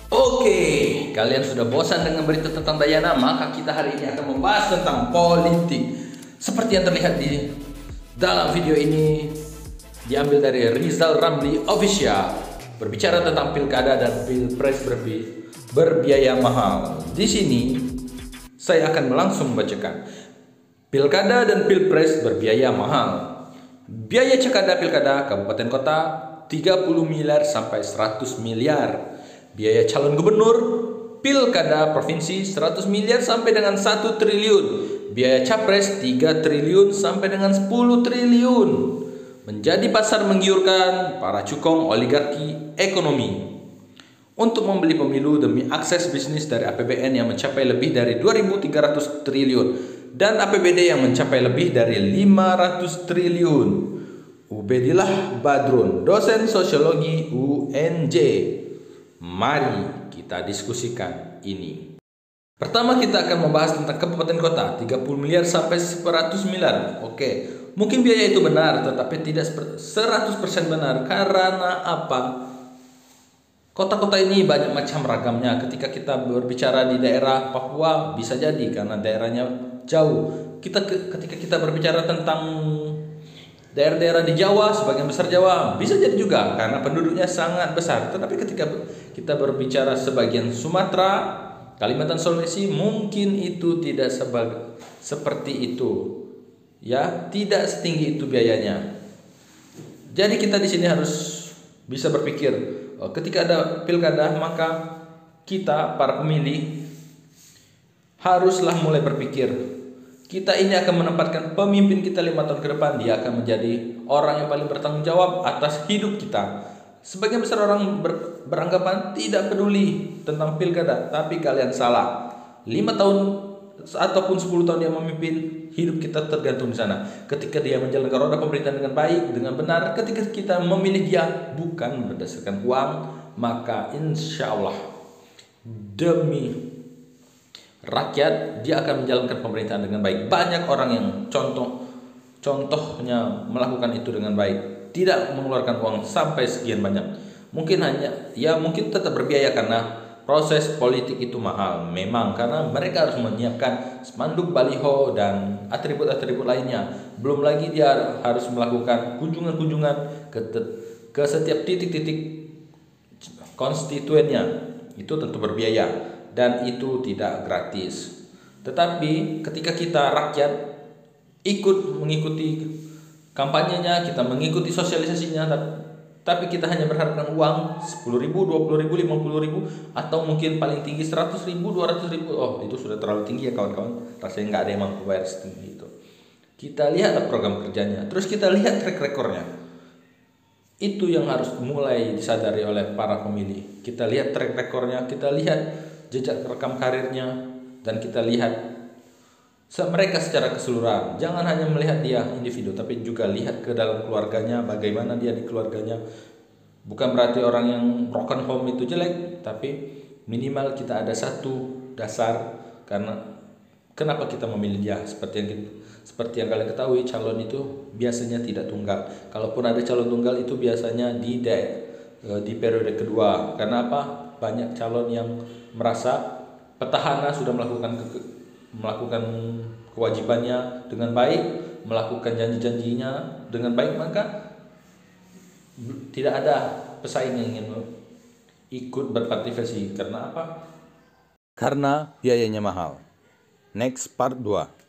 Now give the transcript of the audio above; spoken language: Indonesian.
Oke, kalian sudah bosan dengan berita tentang Dayana, maka kita hari ini akan membahas tentang politik. Seperti yang terlihat di dalam video ini, diambil dari Rizal Ramli Official, berbicara tentang pilkada dan pilpres berbiaya mahal. Di sini saya akan langsung membacakan. Pilkada dan pilpres berbiaya mahal. Biaya cekada pilkada kabupaten kota 30 miliar sampai 100 miliar. Biaya calon gubernur pilkada provinsi 100 miliar sampai dengan 1 triliun. Biaya capres 3 triliun sampai dengan 10 triliun. Menjadi pasar menggiurkan para cukong oligarki ekonomi. Untuk membeli pemilu demi akses bisnis dari APBN yang mencapai lebih dari 2.300 triliun dan APBD yang mencapai lebih dari 500 triliun. Ubedillah Badrun, dosen sosiologi UNJ. Mari kita diskusikan ini. Pertama kita akan membahas tentang kabupaten kota 30 miliar sampai 100 miliar. Oke, mungkin biaya itu benar tetapi tidak 100% benar. Karena apa? Kota-kota ini banyak macam ragamnya. Ketika kita berbicara di daerah Papua bisa jadi karena daerahnya jauh. Ketika kita berbicara tentang daerah-daerah di Jawa, sebagian besar Jawa, bisa jadi juga karena penduduknya sangat besar. Tetapi ketika kita berbicara sebagian Sumatera, Kalimantan, Sulawesi, mungkin itu tidak seperti itu. Ya, tidak setinggi itu biayanya. Jadi kita di sini harus bisa berpikir, ketika ada pilkada maka kita para pemilih haruslah mulai berpikir. Kita ini akan menempatkan pemimpin kita 5 tahun ke depan. Dia akan menjadi orang yang paling bertanggung jawab atas hidup kita. Sebagian besar orang beranggapan tidak peduli tentang pilkada. Tapi kalian salah. 5 tahun ataupun 10 tahun dia memimpin, hidup kita tergantung di sana. Ketika dia menjalankan roda pemerintahan dengan baik, dengan benar, ketika kita memilih dia bukan berdasarkan uang, maka insya Allah demi rakyat dia akan menjalankan pemerintahan dengan baik. Banyak orang yang contohnya melakukan itu dengan baik, tidak mengeluarkan uang sampai sekian banyak. Mungkin mungkin tetap berbiaya karena proses politik itu mahal. Memang karena mereka harus menyiapkan spanduk, baliho dan atribut-atribut lainnya. Belum lagi dia harus melakukan kunjungan-kunjungan ke setiap titik-titik konstituennya. Itu tentu berbiaya. Dan itu tidak gratis. Tetapi ketika kita rakyat ikut mengikuti kampanyenya, kita mengikuti sosialisasinya, tapi kita hanya berharapkan uang 10.000, 20.000, 50.000, atau mungkin paling tinggi 100.000, 200.000. Oh, itu sudah terlalu tinggi ya kawan-kawan. Rasanya nggak ada yang mampu bayar setinggi itu. Kita lihat program kerjanya, terus kita lihat track recordnya. Itu yang harus mulai disadari oleh para pemilih. Kita lihat track recordnya, kita lihat jejak rekam karirnya, dan kita lihat mereka secara keseluruhan. Jangan hanya melihat dia individu, tapi juga lihat ke dalam keluarganya, bagaimana dia di keluarganya. Bukan berarti orang yang broken home itu jelek, tapi minimal kita ada satu dasar. Karena kenapa kita memilih dia? Seperti yang kalian ketahui, calon itu biasanya tidak tunggal. Kalaupun ada calon tunggal itu biasanya di periode kedua. Karena apa? Banyak calon yang merasa petahana sudah melakukan kewajibannya dengan baik, melakukan janji-janjinya dengan baik, maka tidak ada pesaing yang ingin ikut berpartisipasi. Karena apa? Karena biayanya mahal. Next part 2.